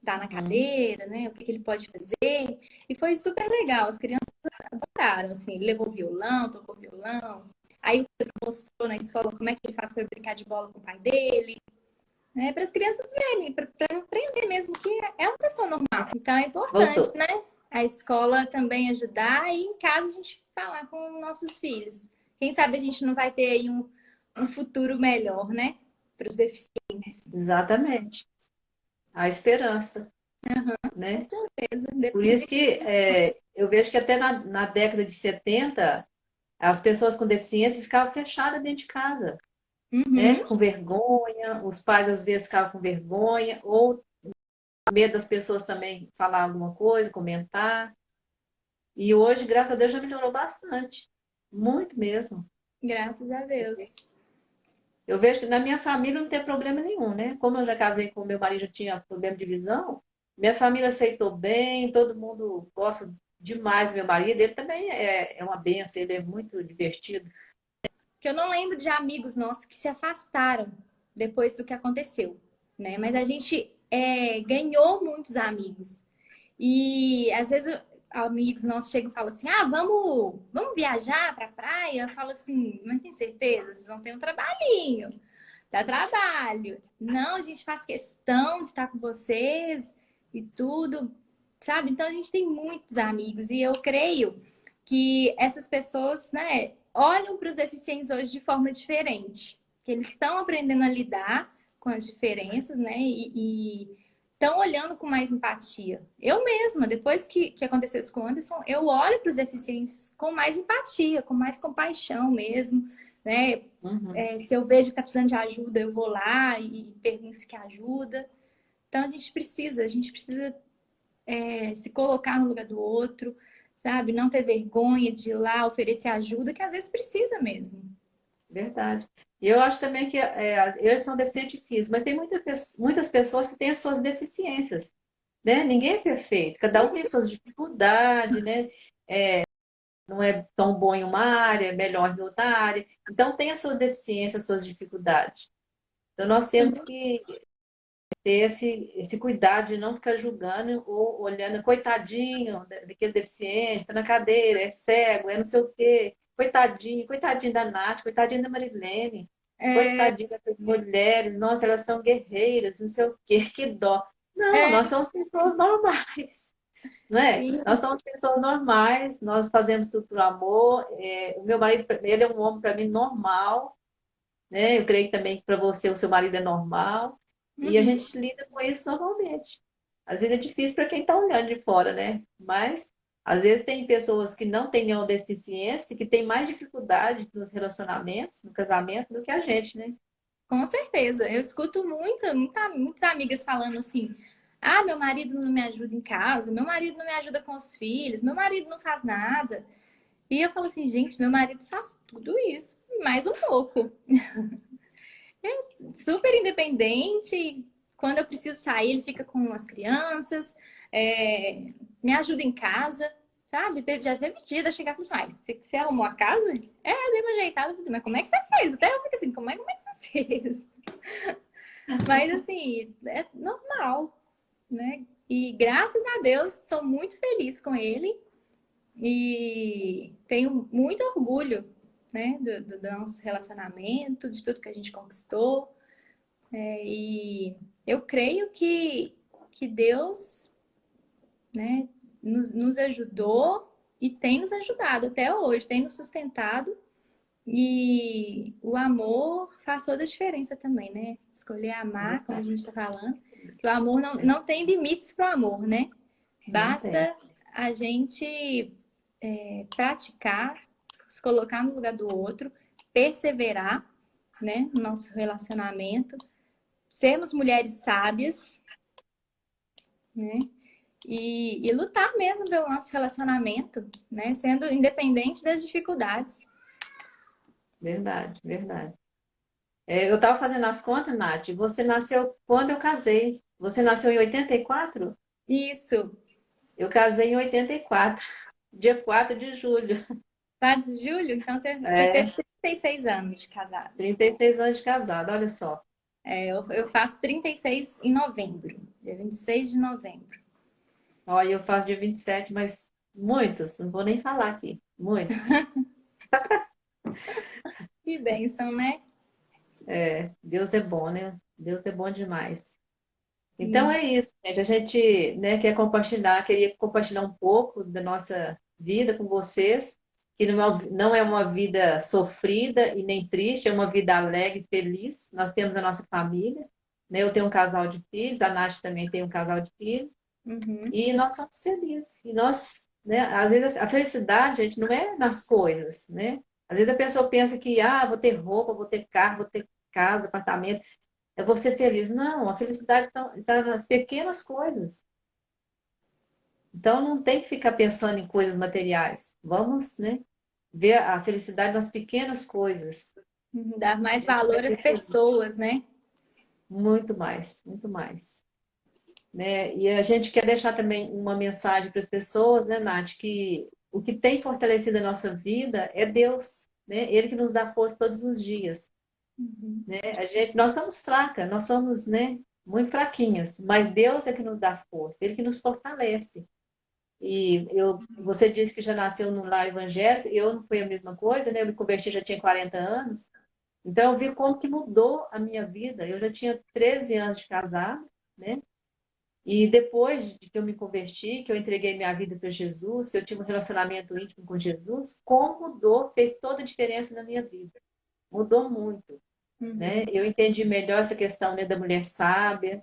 Speaker 2: tá na
Speaker 1: Uhum.
Speaker 2: cadeira, né? O que que ele pode fazer. E foi super legal. As crianças adoraram, assim. Ele levou violão, tocou violão. Aí o Pedro mostrou na escola como é que ele faz para brincar de bola com o pai dele, né? Para as crianças verem, para aprender mesmo que é uma pessoa normal. Então é importante,
Speaker 1: Voltou.
Speaker 2: né? A escola também ajudar e em casa a gente falar com nossos filhos. Quem sabe a gente não vai ter aí um futuro melhor, né? Para os deficientes.
Speaker 1: Exatamente. A esperança,
Speaker 2: Com
Speaker 1: né?
Speaker 2: certeza.
Speaker 1: Por
Speaker 2: Depois
Speaker 1: isso
Speaker 2: de...
Speaker 1: que eu vejo que até na década de 70 as pessoas com deficiência ficavam fechadas dentro de casa, né?
Speaker 2: Uhum.
Speaker 1: Com vergonha, os pais às vezes ficavam com vergonha, ou medo das pessoas também falar alguma coisa, comentar. E hoje, graças a Deus, já melhorou bastante. Muito mesmo.
Speaker 2: Graças a Deus.
Speaker 1: Eu vejo que na minha família não tem problema nenhum, né? Como eu já casei com meu marido, já tinha problema de visão, minha família aceitou bem, todo mundo gosta demais do meu marido. Ele também é uma benção, ele é muito divertido.
Speaker 2: Que eu não lembro de amigos nossos que se afastaram depois do que aconteceu, né? Mas a gente ganhou muitos amigos. E às vezes amigos nossos chegam e falam assim: ah, vamos viajar para a praia? Eu falo assim: mas tem certeza? Vocês vão ter um trabalhinho, dá trabalho. Não, a gente faz questão de estar com vocês e tudo, sabe? Então a gente tem muitos amigos e eu creio que essas pessoas, né, olham para os deficientes hoje de forma diferente, que eles estão aprendendo a lidar com as diferenças, né? E estão olhando com mais empatia. Eu mesma, depois que aconteceu isso com o Anderson, eu olho para os deficientes com mais empatia, com mais compaixão mesmo, né?
Speaker 1: Uhum,
Speaker 2: Se eu vejo que está precisando de ajuda, eu vou lá e pergunto se quer ajuda. Então a gente precisa se colocar no lugar do outro, sabe? Não ter vergonha de ir lá oferecer ajuda, que às vezes precisa mesmo.
Speaker 1: verdade. E eu acho também que eles são deficientes físicos, mas tem muitas pessoas que têm as suas deficiências, né? Ninguém é perfeito, cada um tem suas dificuldades, né? Não é tão bom em uma área, é melhor em outra área. Então, tem as suas deficiências, as suas dificuldades. Então, nós
Speaker 2: Sim,
Speaker 1: temos que ter esse cuidado de não ficar julgando ou olhando, coitadinho daquele deficiente, está na cadeira, é cego, é não sei o quê. Coitadinho, coitadinho da Nath, coitadinho da Marilene,
Speaker 2: é,
Speaker 1: coitadinho dessas mulheres, nossa, elas são guerreiras, não sei o quê, que dó. Não,
Speaker 2: é,
Speaker 1: nós somos pessoas normais, não é?
Speaker 2: sim,
Speaker 1: Nós somos pessoas normais, nós fazemos tudo por amor. O meu marido, ele é um homem para mim normal, né? Eu creio também que para você o seu marido é normal. E a
Speaker 2: uhum,
Speaker 1: gente lida com isso normalmente. Às vezes é difícil para quem está olhando de fora, né? Mas às vezes tem pessoas que não têm nenhuma deficiência, que têm mais dificuldade nos relacionamentos, no casamento, do que a gente, né?
Speaker 2: com certeza. Eu escuto muitas amigas falando assim: ah, meu marido não me ajuda em casa, meu marido não me ajuda com os filhos, meu marido não faz nada. E eu falo assim, gente, meu marido faz tudo isso, e mais um pouco. Super independente. Quando eu preciso sair, ele fica com as crianças, me ajuda em casa, sabe? Já teve dia de eu chegar e falar assim, você arrumou a casa? Eu dei uma ajeitada, mas como é que você fez? Até eu fico assim, como é que você fez? Mas assim, é normal, né? E graças a Deus, sou muito feliz com ele e tenho muito orgulho, né, do nosso relacionamento, de tudo que a gente conquistou. E eu creio que Deus, né, nos ajudou e tem nos ajudado até hoje, tem nos sustentado. E o amor faz toda a diferença também, né? Escolher amar, como a gente está falando. Que o amor não tem limites para o amor, né?
Speaker 1: Não tem.
Speaker 2: Basta a gente praticar, se colocar no lugar do outro, perseverar, né, no nosso relacionamento, sermos mulheres sábias, né? E lutar mesmo pelo nosso relacionamento, né? Sendo independente das dificuldades.
Speaker 1: Verdade, verdade. Eu estava fazendo as contas, Nath. Você nasceu quando eu casei. Você nasceu em 84?
Speaker 2: Isso.
Speaker 1: Eu casei em 84, dia 4 de julho.
Speaker 2: 4 de julho, então você
Speaker 1: É,
Speaker 2: fez 36 anos de casado.
Speaker 1: 33 anos de casado, olha só.
Speaker 2: Eu faço 36 em novembro, dia 26 de novembro.
Speaker 1: Olha, eu faço dia 27, mas muitos, não vou nem falar aqui. Muitos.
Speaker 2: Que bênção, né?
Speaker 1: Deus é bom, né? Deus é bom demais. Então
Speaker 2: Hum.
Speaker 1: é isso, gente. A gente, né, quer compartilhar, queria compartilhar um pouco da nossa vida com vocês, que não é uma vida sofrida e nem triste, é uma vida alegre e feliz. Nós temos a nossa família, né? Eu tenho um casal de filhos, a Nath também tem um casal de filhos,
Speaker 2: Uhum.
Speaker 1: e nós somos felizes. E nós, né, às vezes a felicidade, gente, não é nas coisas, né? Às vezes a pessoa pensa que, vou ter roupa, vou ter carro, vou ter casa, apartamento, é você feliz. Não, a felicidade está nas pequenas coisas. Então não tem que ficar pensando em coisas materiais. Vamos, né, ver a felicidade nas pequenas coisas.
Speaker 2: Dar
Speaker 1: A
Speaker 2: mais
Speaker 1: gente vai
Speaker 2: valor às
Speaker 1: ser feliz.
Speaker 2: pessoas, né?
Speaker 1: Muito mais, muito mais. Né? E a gente quer deixar também uma mensagem para as pessoas, né, Nath, que o que tem fortalecido a nossa vida é Deus, né? Ele que nos dá força todos os dias.
Speaker 2: Uhum.
Speaker 1: Né? Nós estamos fracas, nós somos, né, muito fraquinhas, mas Deus é que nos dá força, Ele que nos fortalece. Você disse que já nasceu num lar evangélico, eu não foi a mesma coisa, né? Eu me converti já tinha 40 anos. Então eu vi como que mudou a minha vida. Eu já tinha 13 anos de casado, né? E depois de que eu me converti, que eu entreguei minha vida para Jesus, que eu tive um relacionamento íntimo com Jesus, como mudou, fez toda a diferença na minha vida. Mudou muito, né?
Speaker 2: Uhum.
Speaker 1: Eu entendi melhor essa questão, né, da mulher sábia,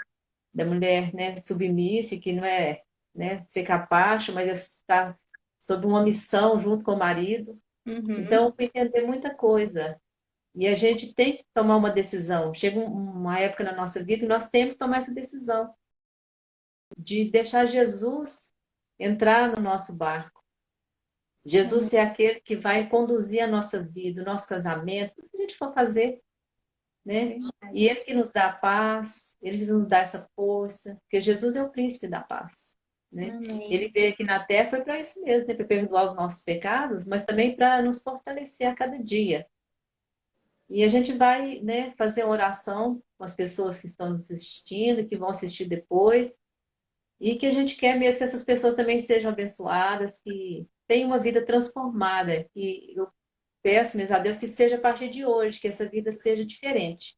Speaker 1: da mulher, né, submissa, que não é, né, ser capacho, mas é estar sob uma missão junto com o marido.
Speaker 2: Uhum.
Speaker 1: Então, eu fui entender muita coisa. E a gente tem que tomar uma decisão. Chega uma época na nossa vida e nós temos que tomar essa decisão de deixar Jesus entrar no nosso barco. Jesus é aquele que vai conduzir a nossa vida, o nosso casamento, o que a gente for fazer, né? E
Speaker 2: Verdade.
Speaker 1: Ele que nos dá a paz, Ele que nos dá essa força, porque Jesus é o príncipe da paz, né?
Speaker 2: Amém.
Speaker 1: Ele veio aqui na Terra foi para isso mesmo, né? Para perdoar os nossos pecados, mas também para nos fortalecer a cada dia. E a gente vai, né, fazer uma oração com as pessoas que estão nos assistindo, que vão assistir depois, e que a gente quer mesmo que essas pessoas também sejam abençoadas, que tenham uma vida transformada, que eu peço mesmo a Deus que seja a partir de hoje, que essa vida seja diferente,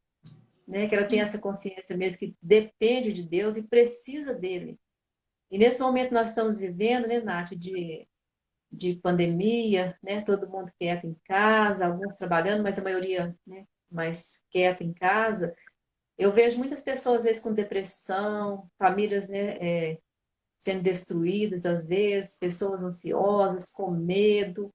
Speaker 1: né? Que ela tenha essa consciência mesmo que depende de Deus e precisa dele. E nesse momento nós estamos vivendo, né, Nath, de pandemia, né? Todo mundo quieto em casa, alguns trabalhando, mas a maioria, né, mais quieto em casa. Eu vejo muitas pessoas, às vezes, com depressão, famílias, né, sendo destruídas, às vezes, pessoas ansiosas, com medo.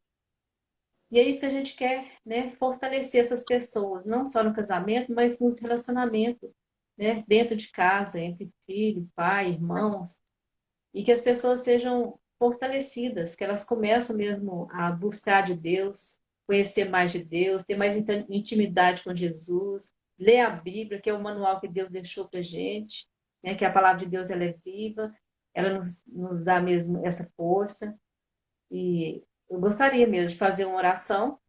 Speaker 1: E é isso que a gente quer, né? Fortalecer essas pessoas, não só no casamento, mas nos relacionamentos, né? Dentro de casa, entre filho, pai, irmãos, e que as pessoas sejam fortalecidas, que elas começam mesmo a buscar de Deus, conhecer mais de Deus, ter mais intimidade com Jesus, ler a Bíblia, que é o manual que Deus deixou para gente, né? Que a palavra de Deus ela é viva, ela nos dá mesmo essa força. E eu gostaria mesmo de fazer uma oração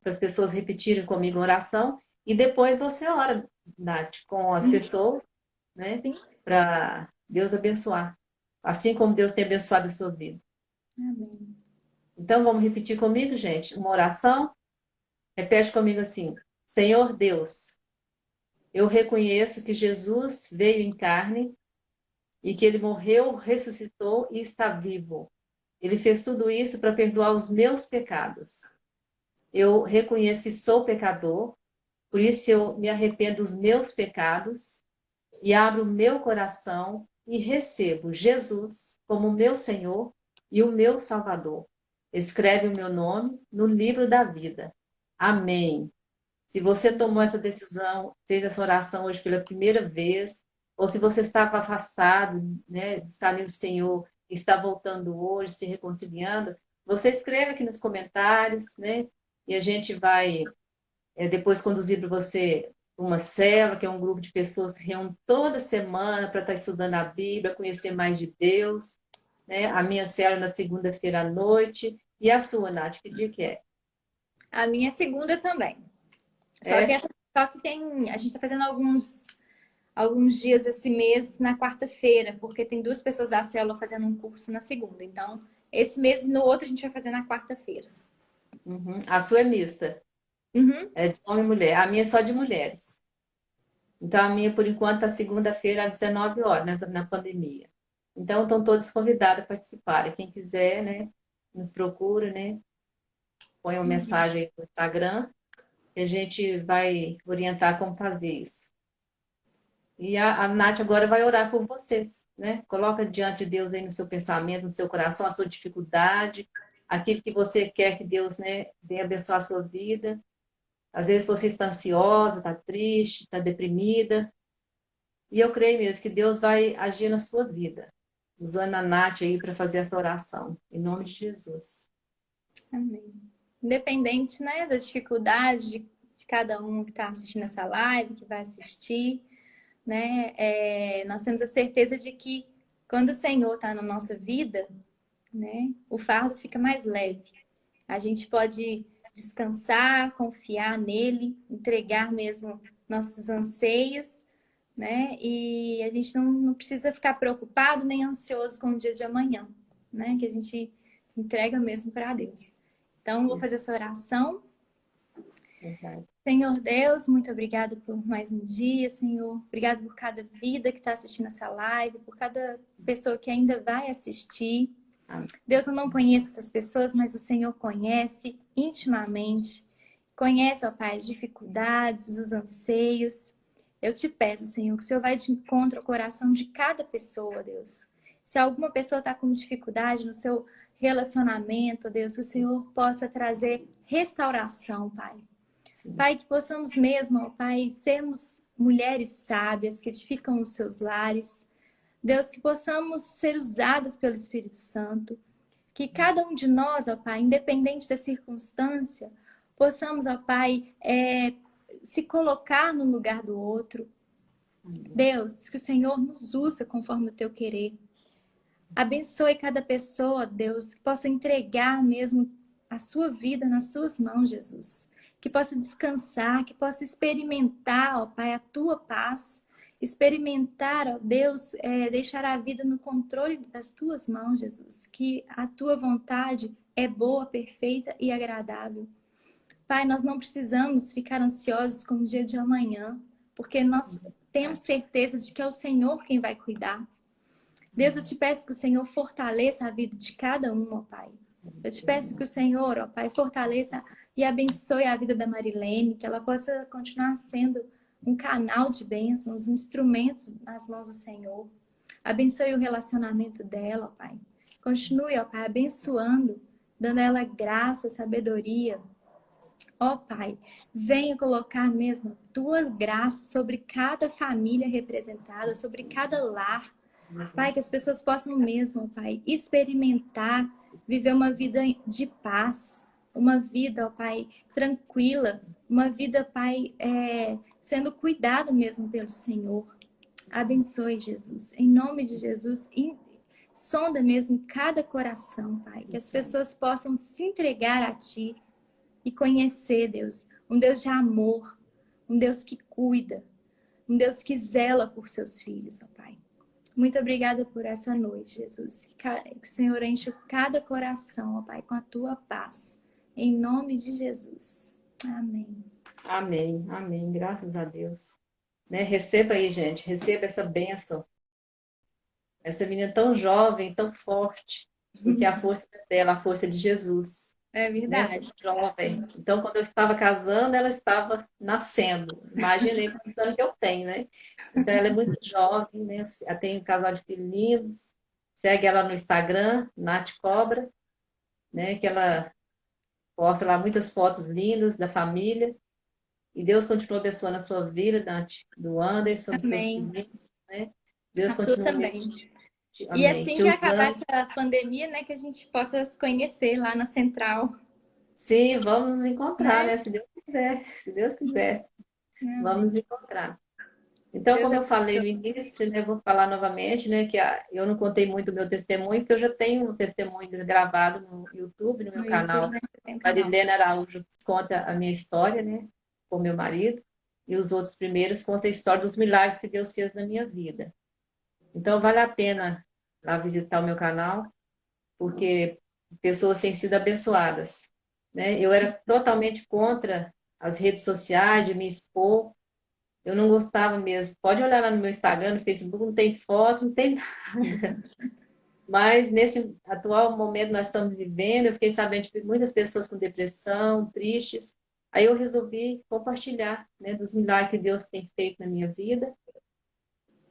Speaker 1: para as pessoas repetirem comigo a oração, e depois você ora, Nath, com as pessoas, né?
Speaker 2: Sim.
Speaker 1: Para Deus abençoar, assim como Deus tem abençoado a sua vida.
Speaker 2: Amém.
Speaker 1: Então vamos repetir comigo, gente, uma oração. Repete comigo assim: Senhor Deus, Eu reconheço que Jesus veio em carne e que ele morreu, ressuscitou e está vivo. Ele fez tudo isso para perdoar os meus pecados. Eu reconheço que sou pecador, por isso eu me arrependo dos meus pecados e abro o meu coração e recebo Jesus como meu Senhor e o meu Salvador. Escreve o meu nome no livro da vida. Amém. Se você tomou essa decisão, fez essa oração hoje pela primeira vez, ou se você estava afastado, né, dos caminhos do Senhor, e está voltando hoje, se reconciliando, você escreve aqui nos comentários, né? E a gente vai depois conduzir para você uma célula, que é um grupo de pessoas que reúne toda semana para estar estudando a Bíblia, conhecer mais de Deus, né? A minha célula na segunda-feira à noite. E a sua, Nath, que dia que é?
Speaker 2: A minha segunda também.
Speaker 1: É?
Speaker 2: Só que tem, a gente está fazendo alguns dias esse mês na quarta-feira, porque tem duas pessoas da célula fazendo um curso na segunda. Então, esse mês e no outro a gente vai fazer na quarta-feira.
Speaker 1: Uhum. A sua é mista,
Speaker 2: Uhum.
Speaker 1: é de homem e mulher. A minha é só de mulheres. Então, a minha, por enquanto, está segunda-feira às 19 horas, na pandemia. Então, estão todos convidados a participarem. Quem quiser, né, nos procura, né, põe uma mensagem aí no Instagram, que a gente vai orientar como fazer isso. E a Nath agora vai orar por vocês, né? Coloca diante de Deus aí no seu pensamento, no seu coração, a sua dificuldade, aquilo que você quer que Deus, né, venha abençoar a sua vida. Às vezes você está ansiosa, está triste, está deprimida. E eu creio mesmo que Deus vai agir na sua vida, usando a Nath aí para fazer essa oração. Em nome de Jesus.
Speaker 2: Amém. Independente, né, da dificuldade de cada um que está assistindo essa live, que vai assistir, né, nós temos a certeza de que quando o Senhor está na nossa vida, né, o fardo fica mais leve. A gente pode descansar, confiar nele, entregar mesmo nossos anseios, né? E a gente não precisa ficar preocupado nem ansioso com o dia de amanhã, né? Que a gente entrega mesmo para Deus. Então, vou fazer
Speaker 1: Isso,
Speaker 2: essa oração.
Speaker 1: verdade.
Speaker 2: Senhor Deus, muito obrigada por mais um dia, Senhor. Obrigado por cada vida que está assistindo essa live, por cada pessoa que ainda vai assistir.
Speaker 1: Amém.
Speaker 2: Deus, eu não conheço essas pessoas, mas o Senhor conhece intimamente. Conhece, ó Pai, as dificuldades, os anseios. Eu te peço, Senhor, que o Senhor vai de encontro ao coração de cada pessoa, Deus. Se alguma pessoa está com dificuldade no seu relacionamento, Deus, que o Senhor possa trazer restauração, Pai.
Speaker 1: Sim.
Speaker 2: Pai, que possamos mesmo, ó Pai, sermos mulheres sábias que edificam os seus lares. Deus, que possamos ser usadas pelo Espírito Santo. Que cada um de nós, ó Pai, independente da circunstância, possamos, ó Pai, se colocar no lugar do outro. Deus, que o Senhor nos use conforme o teu querer. Abençoe cada pessoa, Deus, que possa entregar mesmo a sua vida nas tuas mãos, Jesus. Que possa descansar, que possa experimentar, ó Pai, a tua paz. Experimentar, ó Deus, deixar a vida no controle das tuas mãos, Jesus. Que a tua vontade é boa, perfeita e agradável. Pai, nós não precisamos ficar ansiosos com o dia de amanhã, porque nós temos certeza de que é o Senhor quem vai cuidar. Deus, eu te peço que o Senhor fortaleça a vida de cada um, ó Pai. Eu te peço que o Senhor, ó Pai, fortaleça e abençoe a vida da Marilene, que ela possa continuar sendo um canal de bênçãos, um instrumento nas mãos do Senhor. Abençoe o relacionamento dela, ó Pai. Continue, ó Pai, abençoando, dando a ela graça, sabedoria. Ó Pai, venha colocar mesmo a tua graça sobre cada família representada, sobre cada lar. Pai, que as pessoas possam mesmo, Pai, experimentar, viver uma vida de paz, uma vida, ó Pai, tranquila, uma vida, Pai, sendo cuidado mesmo pelo Senhor. Abençoe, Jesus. Em nome de Jesus, sonda mesmo cada coração, Pai, que as pessoas possam se entregar a Ti e conhecer, Deus, um Deus de amor, um Deus que cuida, um Deus que zela por seus filhos, ó Pai. Muito obrigada por essa noite, Jesus. Que o Senhor enche cada coração, ó Pai, com a tua paz. Em nome de Jesus. Amém.
Speaker 1: Amém, amém. Graças a Deus. né? Receba aí, gente, receba essa bênção. Essa menina tão jovem, tão forte, porque a força dela, a força de Jesus,
Speaker 2: É
Speaker 1: né? Tão
Speaker 2: verdade.
Speaker 1: jovem. Então, quando eu estava casando, ela estava nascendo. Imaginei quantos anos que eu tenho, né? Então, ela é muito jovem, né? Ela tem um casal de filhos lindos. Segue ela no Instagram, Nath Cobra, né? Que ela posta lá muitas fotos lindas da família. E Deus continua abençoando a sua vida, Nath, do Anderson, dos seus
Speaker 2: Amém.
Speaker 1: filhos, né? Deus
Speaker 2: A sua
Speaker 1: continua,
Speaker 2: também. E
Speaker 1: amém,
Speaker 2: assim
Speaker 1: te
Speaker 2: que acabar
Speaker 1: usando.
Speaker 2: essa pandemia, né, que a gente possa se conhecer lá na Central,
Speaker 1: Sim, vamos nos encontrar,
Speaker 2: né?
Speaker 1: né? Se Deus quiser, se Deus quiser, vamos
Speaker 2: Amém.
Speaker 1: nos encontrar. Então,
Speaker 2: Deus
Speaker 1: como eu falei
Speaker 2: abençoe.
Speaker 1: no início, né, eu vou falar novamente, né, que eu não contei muito o meu testemunho, porque eu já tenho um testemunho gravado no YouTube, no meu
Speaker 2: No YouTube,
Speaker 1: canal.
Speaker 2: né? Você tem um canal.
Speaker 1: Marilena Araújo conta a minha história, né, com meu marido, e os outros primeiros contam a história dos milagres que Deus fez na minha vida. Então, vale a pena lá visitar o meu canal, porque pessoas têm sido abençoadas, né? Eu era totalmente contra as redes sociais, de me expor, eu não gostava mesmo. Pode olhar lá no meu Instagram, no Facebook, não tem foto, não tem nada. Mas nesse atual momento nós estamos vivendo, eu fiquei sabendo de muitas pessoas com depressão, tristes. Aí eu resolvi compartilhar, né, dos milagres que Deus tem feito na minha vida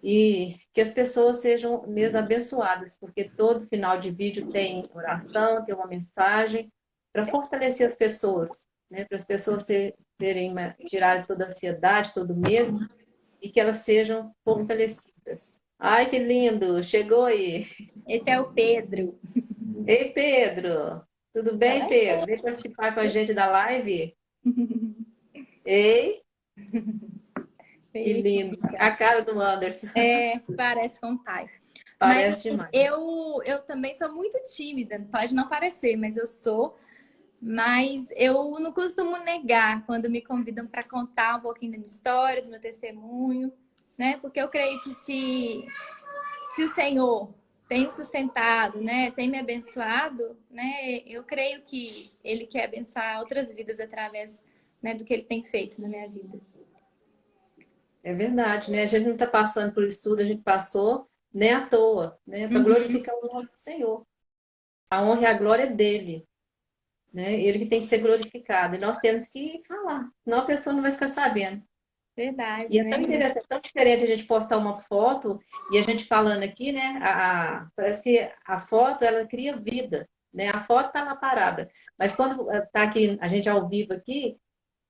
Speaker 1: e que as pessoas sejam mesmo abençoadas, porque todo final de vídeo tem oração, tem uma mensagem para fortalecer as pessoas, né, para as pessoas serem tirar toda a ansiedade, todo o medo e que elas sejam fortalecidas. Ai, que lindo! Chegou aí.
Speaker 2: Esse é o Pedro.
Speaker 1: Ei, Pedro! Tudo
Speaker 2: Tá
Speaker 1: bem,
Speaker 2: lá?
Speaker 1: Pedro? Vem participar com a gente da live? Ei, que
Speaker 2: Veio aqui.
Speaker 1: lindo! A cara do Anderson.
Speaker 2: É, parece com o pai. Mas
Speaker 1: Parece
Speaker 2: assim,
Speaker 1: demais.
Speaker 2: eu também sou muito tímida, pode não parecer, mas eu sou. Mas eu não costumo negar quando me convidam para contar um pouquinho da minha história, do meu testemunho, né? Porque eu creio que se o Senhor tem me sustentado, né, tem me abençoado, né, eu creio que Ele quer abençoar outras vidas através, né, do que Ele tem feito na minha vida.
Speaker 1: É verdade, né? A gente não está passando por isso tudo, a gente passou nem à toa, né? Para
Speaker 2: Uhum,
Speaker 1: glorificar o nome do Senhor. A honra e a glória é dele, né? Ele que tem que ser glorificado. E nós temos que falar, senão a pessoa não vai ficar sabendo. E
Speaker 2: verdade,
Speaker 1: é
Speaker 2: né?
Speaker 1: tão interessante, é tão diferente a gente postar uma foto e a gente falando aqui, né? Parece que a foto ela cria vida, né? A foto está lá parada, mas quando está aqui a gente ao vivo aqui,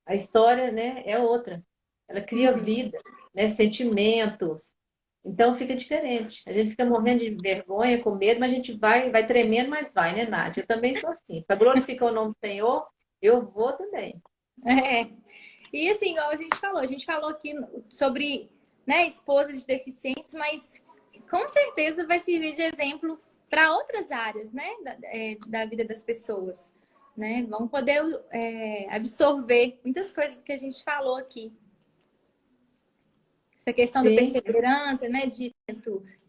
Speaker 1: a história, né, é outra. Ela cria
Speaker 2: Uhum.
Speaker 1: vida, né? Sentimentos. Então fica diferente. A gente fica morrendo de vergonha, com medo, mas a gente vai tremendo, mas vai, né, Nath? Eu também sou assim. Para glorificar o nome do Senhor, eu vou também.
Speaker 2: É. E assim, igual a gente falou aqui sobre, né, esposas de deficientes, mas com certeza vai servir de exemplo para outras áreas, né, da vida das pessoas, né? Vão poder absorver muitas coisas que a gente falou aqui. Essa questão da
Speaker 1: Sim,
Speaker 2: perseverança, né, de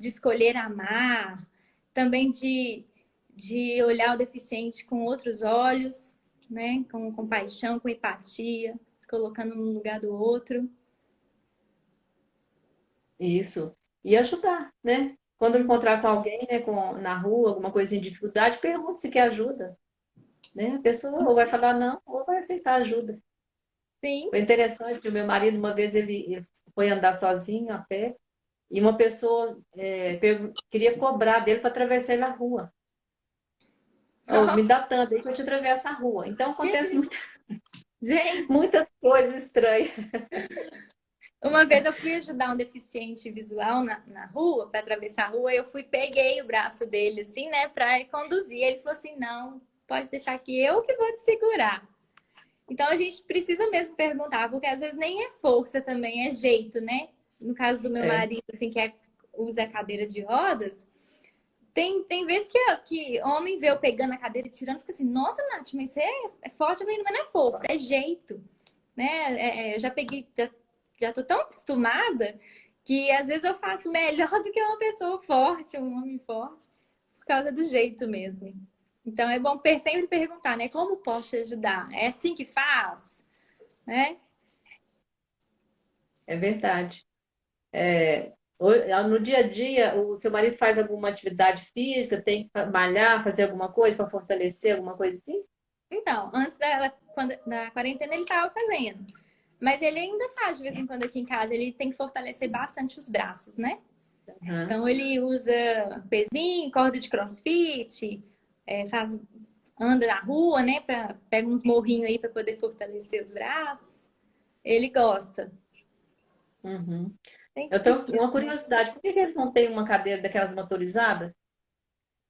Speaker 2: escolher amar, também de olhar o deficiente com outros olhos, né, com compaixão, com empatia, se colocando no lugar do outro.
Speaker 1: isso. E ajudar, né? Quando eu encontrar com alguém, né, na rua, alguma coisinha de dificuldade, pergunte se quer ajuda, né? A pessoa ou vai falar não, ou vai aceitar ajuda.
Speaker 2: Sim.
Speaker 1: Foi interessante, o meu marido, uma vez, ele foi andar sozinho a pé, e uma pessoa queria cobrar dele para atravessar ele a rua. Ou me dá tanto aí que eu te atravesso a rua. Então,
Speaker 2: Que
Speaker 1: acontece
Speaker 2: isso? Gente,
Speaker 1: muitas coisas estranhas.
Speaker 2: uma vez eu fui ajudar um deficiente visual na rua, para atravessar a rua, e eu fui, peguei o braço dele, assim, né, para conduzir. Ele falou assim: não, pode deixar que eu que vou te segurar. Então a gente precisa mesmo perguntar, porque às vezes nem é força também, é jeito, né? No caso do meu
Speaker 1: É,
Speaker 2: marido, assim, usa a cadeira de rodas, tem vezes que homem vê eu pegando a cadeira e tirando, fica assim, nossa, Nath, mas você é forte, mas não é força, é jeito, né? Eu já peguei, já tô tão acostumada que às vezes eu faço melhor do que uma pessoa forte, um homem forte, por causa do jeito mesmo. Então é bom sempre perguntar, né? Como posso te ajudar? É assim que faz? Né?
Speaker 1: é verdade. No dia a dia, o seu marido faz alguma atividade física, tem que malhar, fazer alguma coisa para fortalecer, alguma coisa assim?
Speaker 2: Então, antes da quarentena ele estava fazendo. Mas ele ainda faz de vez em quando aqui em casa. Ele tem que fortalecer bastante os braços, né?
Speaker 1: Uhum.
Speaker 2: Então ele usa pezinho, corda de crossfit, anda na rua, né? Pega uns morrinhos aí para poder fortalecer os braços. Ele gosta.
Speaker 1: Uhum.
Speaker 2: Tem que
Speaker 1: Eu tenho
Speaker 2: precisar,
Speaker 1: uma
Speaker 2: né?
Speaker 1: curiosidade, por que que ele não tem uma cadeira daquelas motorizadas?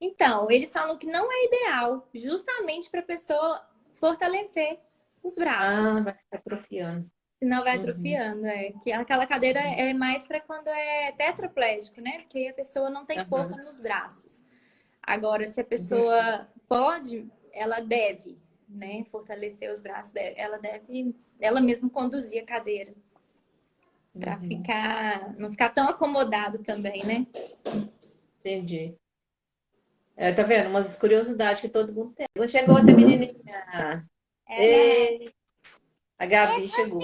Speaker 2: Então, eles falam que não é ideal, justamente para a pessoa fortalecer os braços.
Speaker 1: Ah, vai ficar atrofiando.
Speaker 2: Senão vai
Speaker 1: Uhum.
Speaker 2: atrofiando, é. Que aquela cadeira é mais para quando é tetraplégico, né? Porque a pessoa não tem força
Speaker 1: Uhum.
Speaker 2: nos braços. Agora, se a pessoa pode, ela deve, né? Fortalecer os braços, ela deve, ela mesma conduzir a cadeira para
Speaker 1: Uhum.
Speaker 2: não ficar tão acomodado também, né?
Speaker 1: Entendi. Tá vendo? Umas curiosidades que todo mundo tem. Quando chegou outra menininha.
Speaker 2: Ela é.
Speaker 1: Ei, a Gabi chegou.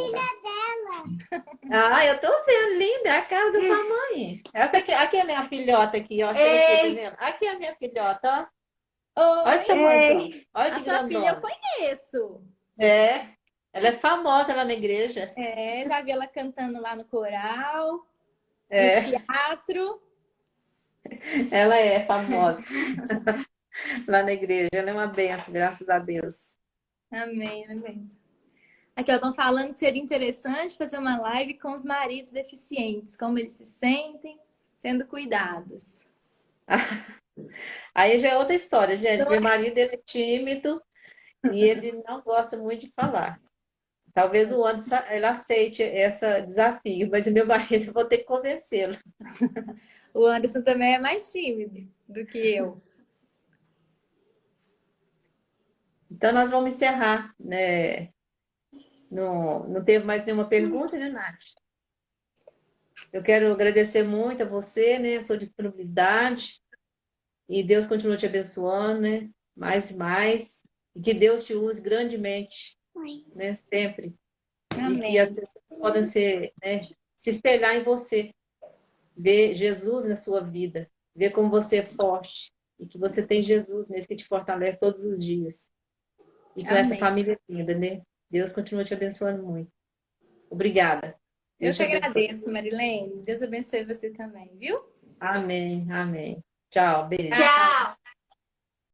Speaker 1: Ah, eu tô vendo, linda, é a cara da sua mãe. Essa aqui é a minha filhota aqui, ó. Chega aqui, tá vendo? Aqui é a minha filhota, ó. Olha que
Speaker 2: Oi,
Speaker 1: tamanho, olha
Speaker 2: a
Speaker 1: que
Speaker 2: sua filha eu
Speaker 1: grandona.
Speaker 2: conheço.
Speaker 1: É, ela é famosa lá na igreja.
Speaker 2: É, já vi ela cantando lá no coral, no
Speaker 1: É,
Speaker 2: teatro.
Speaker 1: ela é famosa lá na igreja. Ela é uma benção, graças a Deus.
Speaker 2: Amém, amém. Aqui, estão falando que seria interessante fazer uma live com os maridos deficientes, como eles se sentem sendo cuidados.
Speaker 1: Aí já é outra história, gente. Meu marido, ele é tímido e ele não gosta muito de falar. Talvez o Anderson ele aceite esse desafio, mas o meu marido eu vou ter que convencê-lo.
Speaker 2: O Anderson também é mais tímido do que eu.
Speaker 1: Então nós vamos encerrar, né? Não teve mais nenhuma pergunta, né, Nath? Eu quero agradecer muito a você, né, a sua disponibilidade, e Deus continue te abençoando, né, mais e mais, e que Deus te use grandemente, né, sempre, e que as
Speaker 2: Amém.
Speaker 1: pessoas podem ser, né, se espelhar em você, ver Jesus na sua vida, ver como você é forte, e que você tem Jesus mesmo que te fortalece todos os dias, e com essa
Speaker 2: Amém.
Speaker 1: família linda, né? Deus continua te abençoando muito. Obrigada.
Speaker 2: Eu
Speaker 1: Deus
Speaker 2: que
Speaker 1: te abençoe.
Speaker 2: agradeço, Marilene. Deus abençoe você também, viu?
Speaker 1: Amém, amém. Tchau, beijo.
Speaker 2: Tchau.